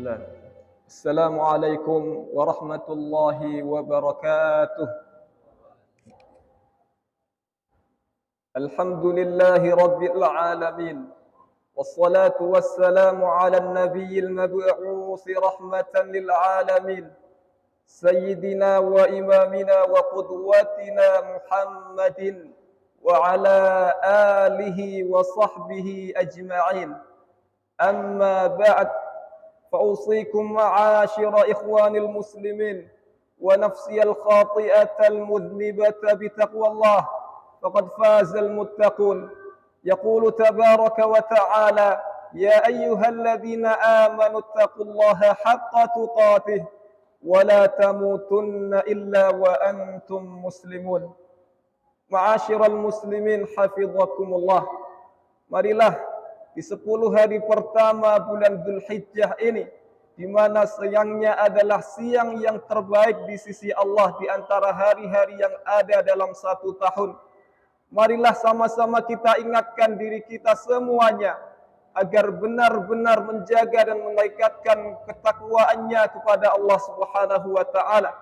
Bismillah. Assalamualaikum warahmatullahi wabarakatuh. Alhamdulillahi rabbil alamin. Wassalatu wassalamu ala nabiyil mab'uusi rahmatan lil alamin. Sayyidina wa imamina wa qudwatina Muhammadin wa ala alihi wa sahbihi ajma'in. Amma ba'd. فأوصيكم معاشر إخوان المسلمين ونفسي الخاطئة المذنبة بتقوى الله فقد فاز المتقون. يقول تبارك وتعالى: يا أيها الذين آمنوا اتقوا الله حق تقاته ولا تموتن إلا وأنتم مسلمون. معاشر المسlimin hafizakumullah. Marilah di 10 hari pertama bulan Dzulhijjah ini, di mana siangnya adalah siang yang terbaik di sisi Allah di antara hari-hari yang ada dalam 1 tahun. Marilah sama-sama kita ingatkan diri kita semuanya agar benar-benar menjaga dan mengikatkan ketakwaannya kepada Allah Subhanahu wa taala,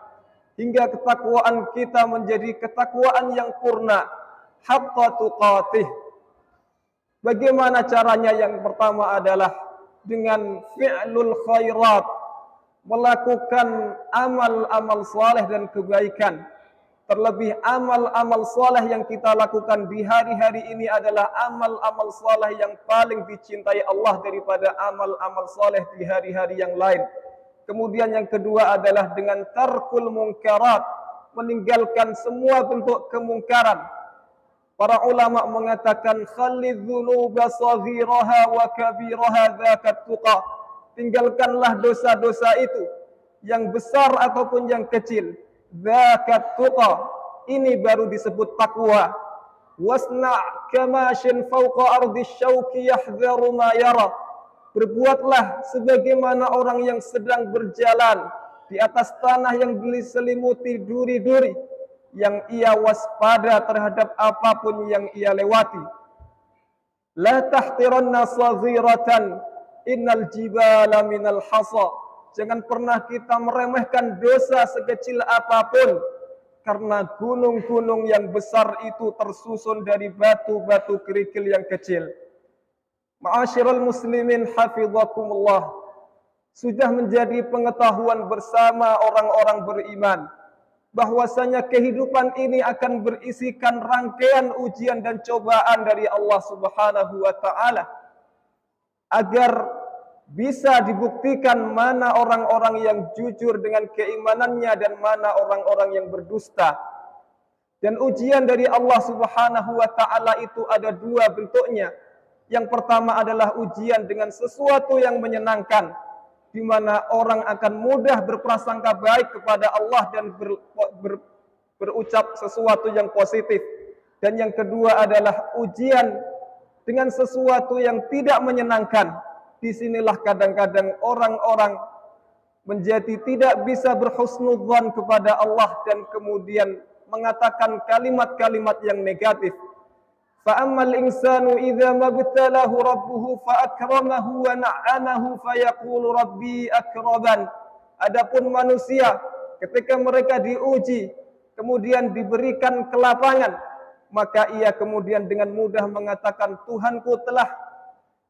hingga ketakwaan kita menjadi ketakwaan yang purna, haqqa tuqatih. Bagaimana caranya? Yang pertama adalah dengan fi'lul khairat, melakukan amal-amal saleh dan kebaikan. Terlebih amal-amal saleh yang kita lakukan di hari-hari ini adalah amal-amal saleh yang paling dicintai Allah daripada amal-amal saleh di hari-hari yang lain. Kemudian yang kedua adalah dengan tarkul munkarat, meninggalkan semua bentuk kemungkaran. Para ulama mengatakan khalidz dzunuba saghiraha wa kabiraha dzakat tuqa. Tinggalkanlah dosa-dosa itu, yang besar ataupun yang kecil. Dzakat tuqa, ini baru disebut takwa. Wasna' kamashin fawqa ardi syauki yahdharu ma yara. Berbuatlah sebagaimana orang yang sedang berjalan di atas tanah yang diselimuti duri-duri, yang ia waspada terhadap apapun yang ia lewati. La tahtiranna saghiratan innal jibala minal hasa. Jangan pernah kita meremehkan dosa sekecil apapun, karena gunung-gunung yang besar itu tersusun dari batu-batu kerikil yang kecil. Ma'asyiral muslimin hafizakumullah. Sudah menjadi pengetahuan bersama orang-orang beriman bahwasanya kehidupan ini akan berisikan rangkaian ujian dan cobaan dari Allah Subhanahu wa taala, agar bisa dibuktikan mana orang-orang yang jujur dengan keimanannya dan mana orang-orang yang berdusta. Dan ujian dari Allah Subhanahu wa taala itu ada 2 bentuknya. Yang pertama adalah ujian dengan sesuatu yang menyenangkan, di mana orang akan mudah berprasangka baik kepada Allah dan berucap sesuatu yang positif. Dan yang kedua adalah ujian dengan sesuatu yang tidak menyenangkan. Disinilah kadang-kadang orang-orang menjadi tidak bisa berhusnudzan kepada Allah dan kemudian mengatakan kalimat-kalimat yang negatif. فَأَمَّا الْإِنسَانُ إِذَا مَبْتَلَاهُ رَبُّهُ فَأَكْرَمَهُ وَنَعَّمَهُ فَيَقُولُ رَبِّي أَكْرَمَنِ. Adapun manusia, ketika mereka diuji, kemudian diberikan kelapangan, maka ia kemudian dengan mudah mengatakan, Tuhanku telah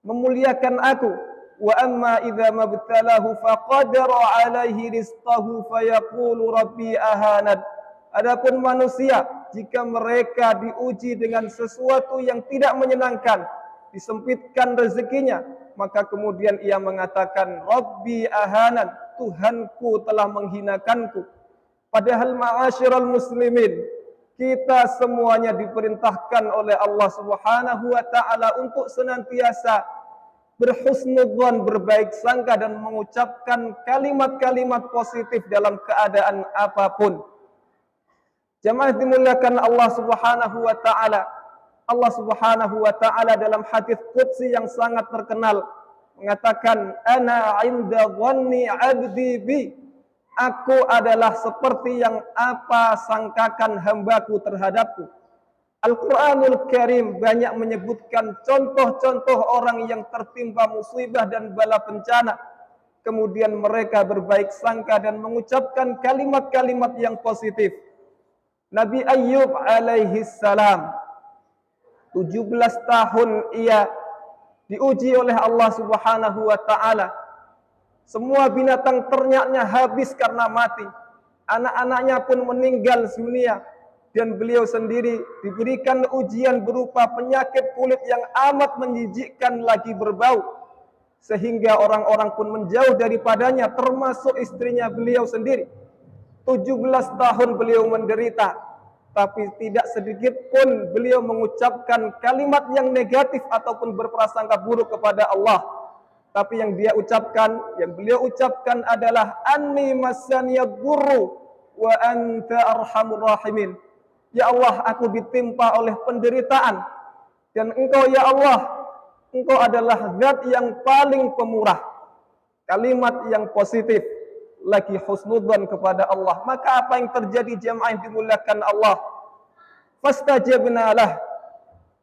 memuliakan aku. Wa amma idza mabtalahu faqadara alaihi rizqahu fayaqulu rabbi ahanad. Adapun manusia, jika mereka diuji dengan sesuatu yang tidak menyenangkan, disempitkan rezekinya, maka kemudian ia mengatakan rabbi ahanan, Tuhanku telah menghinakanku. Padahal ma'asyiral muslimin, kita semuanya diperintahkan oleh Allah Subhanahu wa taala untuk senantiasa berhusnudzan, berbaik sangka dan mengucapkan kalimat-kalimat positif dalam keadaan apapun. Jamaah dimuliakan Allah Subhanahu wa taala. Allah Subhanahu wa taala dalam hadis qudsi yang sangat terkenal mengatakan, ana 'inda dhanni 'abdi bi. Aku adalah seperti yang apa sangkakan hambaku terhadapku. Al-Quranul Karim banyak menyebutkan contoh-contoh orang yang tertimpa musibah dan bala bencana, kemudian mereka berbaik sangka dan mengucapkan kalimat-kalimat yang positif. Nabi Ayyub alaihi salam 17 tahun ia diuji oleh Allah Subhanahu wa taala. Semua binatang ternaknya habis karena mati. Anak-anaknya pun meninggal dunia dan beliau sendiri diberikan ujian berupa penyakit kulit yang amat menjijikkan lagi berbau, sehingga orang-orang pun menjauh daripadanya, termasuk istrinya beliau sendiri. 17 tahun beliau menderita, tapi tidak sedikit pun beliau mengucapkan kalimat yang negatif ataupun berprasangka buruk kepada Allah. Tapi yang beliau ucapkan adalah anni masaniyad durru wa anta arhamur rahimin. Ya Allah, aku ditimpa oleh penderitaan, dan Engkau ya Allah, Engkau adalah zat yang paling pemurah. Kalimat yang positif, lagi husnudzan kepada Allah. Maka apa yang terjadi jemaah yang dimuliakan Allah? Fastajabna lah,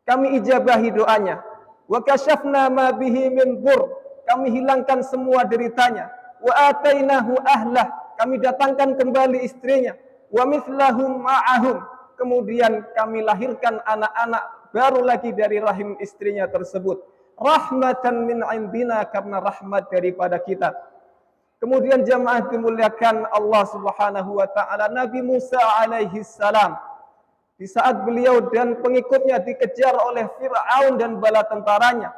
kami ijabahi doanya. Wa kashafna ma bihi min dur, kami hilangkan semua deritanya. Wa atainahu ahlah, kami datangkan kembali istrinya. Wa mithlahum ma'ahum, kemudian kami lahirkan anak-anak baru lagi dari rahim istrinya tersebut. Rahmatan min indina, karena rahmat daripada kita. Kemudian jamaah dimuliakan Allah Subhanahu wa taala, Nabi Musa alaihi salam, di saat beliau dan pengikutnya dikejar oleh Fir'aun dan bala tentaranya,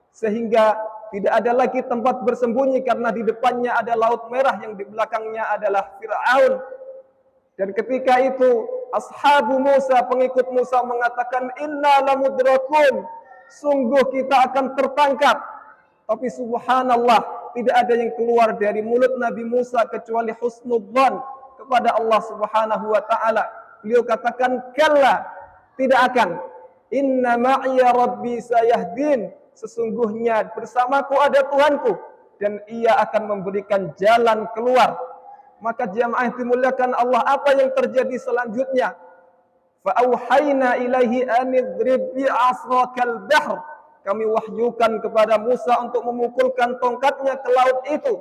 sehingga tidak ada lagi tempat bersembunyi karena di depannya ada Laut Merah, yang di belakangnya adalah Fir'aun. Dan ketika itu ashabu Musa, pengikut Musa mengatakan, inna lamudrakun, sungguh kita akan tertangkap. Tapi subhanallah, tidak ada yang keluar dari mulut Nabi Musa kecuali husnudzan kepada Allah Subhanahu wa taala. Beliau katakan, kalla, tidak akan. Inna ma'iya rabbi sayahdin, sesungguhnya bersamaku ada Tuhanku dan ia akan memberikan jalan keluar. Maka jamaah dimuliakan Allah, apa yang terjadi selanjutnya? Fa'auhayna ilaihi anidrib bi'asrakal bahr, kami wahyukan kepada Musa untuk memukulkan tongkatnya ke laut itu.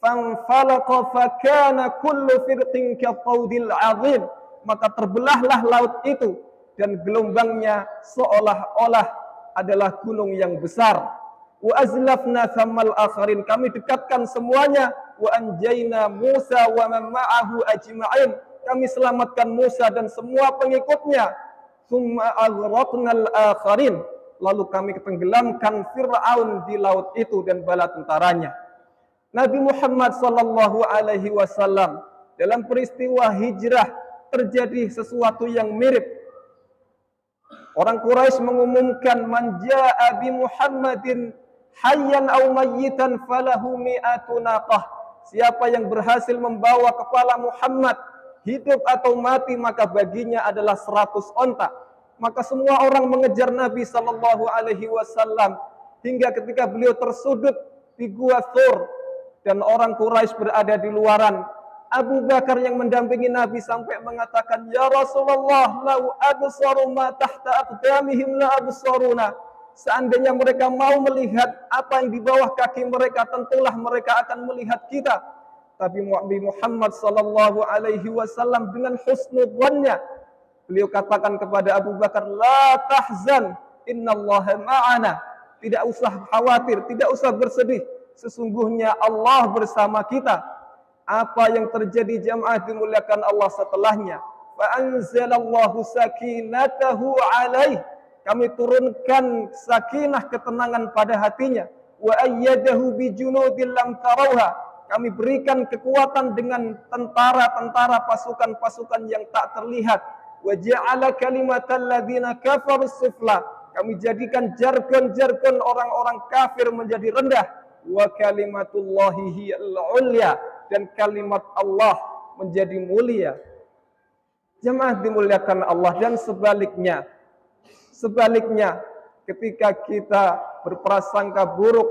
Fanfalaqa fakana kullu firqin kattaudil azim, maka terbelahlah laut itu dan gelombangnya seolah-olah adalah gunung yang besar. Wa azlafna thammal akharin, kami dekatkan semuanya. Wa anjayna Musa wa man ma'ahu ajma'in, kami selamatkan Musa dan semua pengikutnya. Tsumma aghraqnal akharin, lalu kami tenggelamkan Fir'aun di laut itu dan bala tentaranya. Nabi Muhammad sallallahu alaihi wasallam, dalam peristiwa hijrah terjadi sesuatu yang mirip. Orang Quraisy mengumumkan, man jaa'a bi Muhammadin hayyan aw mayyitan falahu mi'atu naqah. Siapa yang berhasil membawa kepala Muhammad hidup atau mati, maka baginya adalah 100 onta. Maka semua orang mengejar Nabi sallallahu alaihi wasallam hingga ketika beliau tersudut di Gua Thur dan orang Quraisy berada di luaran. Abu Bakar yang mendampingi Nabi sampai mengatakan, ya Rasulullah, lau absaru ma tahta aqdamihim la absaruna. Seandainya mereka mau melihat apa yang di bawah kaki mereka, tentulah mereka akan melihat kita. Tapi Nabi Muhammad sallallahu alaihi wasallam dengan husnudzannya, beliau katakan kepada Abu Bakar, la tahzan, innallaha ma'ana. Tidak usah khawatir, tidak usah bersedih, sesungguhnya Allah bersama kita. Apa yang terjadi jamaah dimuliakan Allah setelahnya? Fa anzalallahu sakinatahu alaihi, kami turunkan sakinah, ketenangan pada hatinya. Wa ayyadahu bi junudin lam tarauha, kami berikan kekuatan dengan tentara-tentara, pasukan-pasukan yang tak terlihat. Wa ja'ala kalimatal ladzina kafaru sufla, kami jadikan jargon-jargon orang-orang kafir menjadi rendah. Wa kalimatullahi hiyal ulya, dan kalimat Allah menjadi mulia. Jemaah dimuliakan Allah. Dan sebaliknya, ketika kita berprasangka buruk,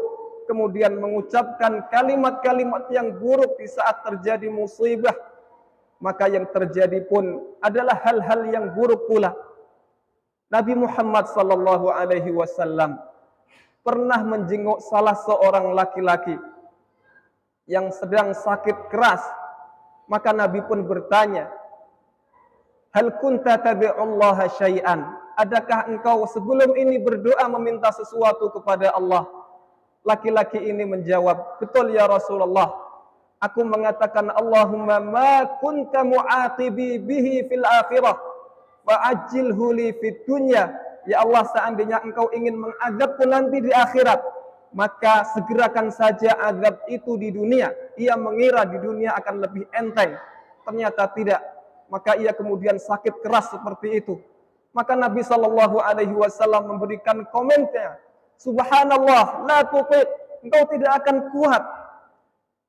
kemudian mengucapkan kalimat-kalimat yang buruk di saat terjadi musibah, maka yang terjadi pun adalah hal-hal yang buruk pula. Nabi Muhammad sallallahu alaihi wasallam pernah menjenguk salah seorang laki-laki. yang sedang sakit keras. Maka Nabi pun bertanya, hal kunta tad'ullaha syai'an? Adakah engkau sebelum ini berdoa meminta sesuatu kepada Allah? Laki-laki ini menjawab, betul ya Rasulullah. Aku mengatakan, Allahumma ma kunta mu'aqibi bihi fil akhirah fa'ajilhu li fid dunya. Ya Allah, seandainya engkau ingin mengazabku nanti di akhirat, maka segerakan saja azab itu di dunia. Ia mengira di dunia akan lebih enteng. Ternyata tidak. Maka ia kemudian sakit keras seperti itu. Maka Nabi SAW memberikan komentar, Subhanallah, la tuqiq, engkau tidak akan kuat.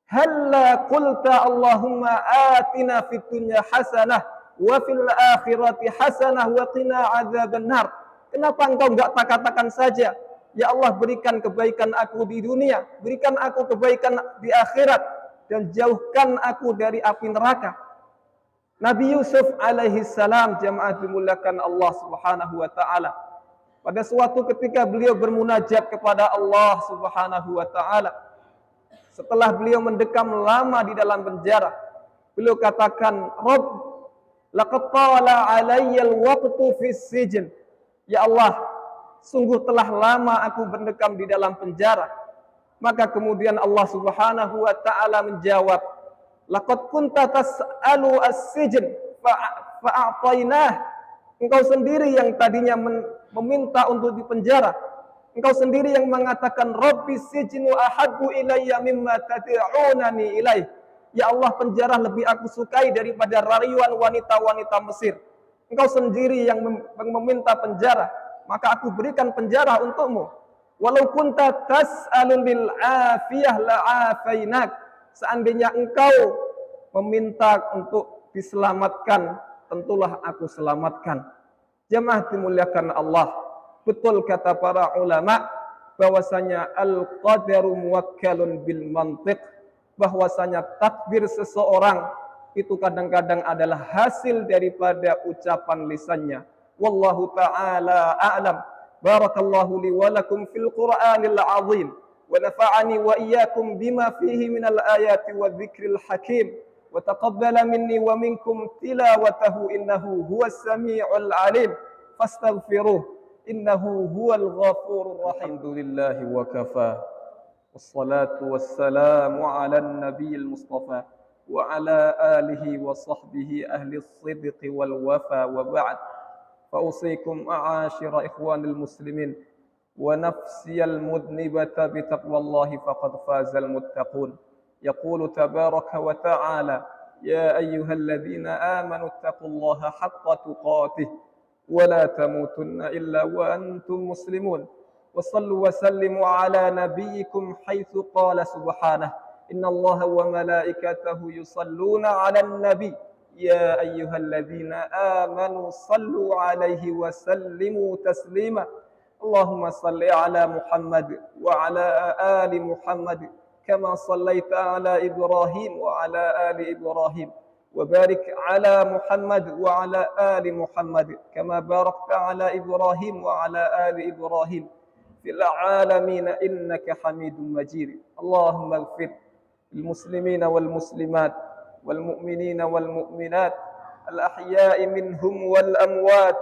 Halla qulta Allahumma atina fid dunya hasanah wa fil akhirati hasanah wa qina adzabannar. Kenapa engkau enggak katakan saja, ya Allah, berikan kebaikan aku di dunia, berikan aku kebaikan di akhirat, dan jauhkan aku dari api neraka. Nabi Yusuf alaihi salam, jamaah dimuliakan Allah Subhanahu wa taala, pada suatu ketika beliau bermunajat kepada Allah Subhanahu wa taala. Setelah beliau mendekam lama di dalam penjara, beliau katakan, Rabb, laqad tala alayya al-waqtu fis sijn. Ya Allah, sungguh telah lama aku mendekam di dalam penjara. Maka kemudian Allah Subhanahu wa taala menjawab, laqad kunta tas'alu as-sijn fa'atainah. Engkau sendiri yang tadinya meminta untuk dipenjara. Engkau sendiri yang mengatakan, Rabbi sijnu ahabbu ilayya mimma tad'unani ilaih. Ya Allah, penjara lebih aku sukai daripada rayuan wanita-wanita Mesir. Engkau sendiri yang meminta penjara, maka aku berikan penjara untukmu. Walau kunta tas'alul bil afiyah la'afainak. Seandainya engkau meminta untuk diselamatkan, tentulah aku selamatkan. Jemaah dimuliakan Allah. Betul kata para ulama bahwasanya al-qadaru muwakkalun bil mantiq, bahwasanya takdir seseorang itu kadang-kadang adalah hasil daripada ucapan lisannya. Wallahu ta'ala a'lam. Barakallahu li wa lakum fil Qur'anil 'azim wa nafa'ani wa iyyakum bima fihi minal ayati wadh-dhikril hakim wa taqabbala minni wa minkum tilawatahu innahu huwas samii'ul 'alim fastaghfiruh innahu huwal ghafurur rahim. Alhamdulillahi wa kafa. Wassalatu wassalamu ala nabiyil mustafa wa ala alihi wa sahbihi ahli as-sidqi wal wafa wa ba'd. Fa usikum ma'ashira ikhwanil muslimin wa nafsiyal mudnibata bi taqwallahi faqad fazal muttaqun. Yaqulu tabaraka wa ta'ala, ya ayyuhalladhina amanu taqullaha haqqa tuqatih ولا تموتن إلا وأنتم مسلمون وصلوا وسلموا على نبيكم حيث قال سبحانه إن الله وملائكته يصلون على النبي يا أيها الذين آمنوا صلوا عليه وسلموا تسليما اللهم صل على محمد وعلى آل محمد كما صليت على إبراهيم وعلى آل إبراهيم وبارك على محمد وعلى آل محمد كما باركت على إبراهيم وعلى آل إبراهيم في العالمين إنك حميد مجيد. اللهم اغفر للمسلمين والمسلمات والمؤمنين والمؤمنات الأحياء منهم والأموات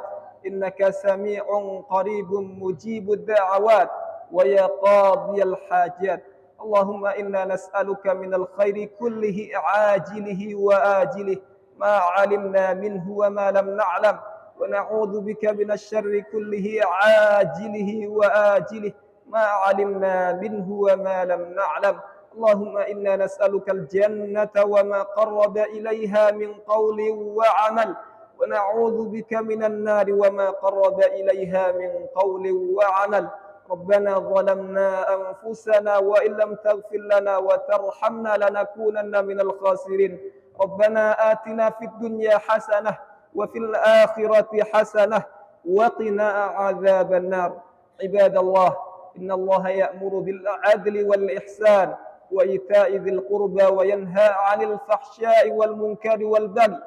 إنك سميع قريب مجيب الدعوات ويا قاضي الحاجات. اللهم إنا نسألك من الخير كله عاجله وآجله ما علمنا منه وما لم نعلم ونعوذ بك من الشر كله عاجله وآجله ما علمنا منه وما لم نعلم. اللهم إنا نسألك الجنة وما قرب إليها من قول وعمل ونعوذ بك من النار وما قرب إليها من قول وعمل. ربنا ظلمنا أنفسنا وإن لم تغفر لنا وترحمنا لنكونن من الخاسرين. ربنا آتنا في الدنيا حسنة وفي الآخرة حسنة وقنا عذاب النار. عباد الله، إن الله يأمر بالعدل والإحسان وإيتاء ذي القربى وينهى عن الفحشاء والمنكر والبغي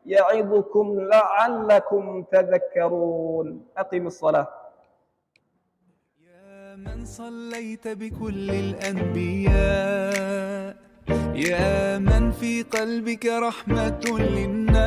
يعظكم لعلكم تذكرون. أقم الصلاة. من صليت بكل الأنبياء يا من في قلبك رحمة للناس.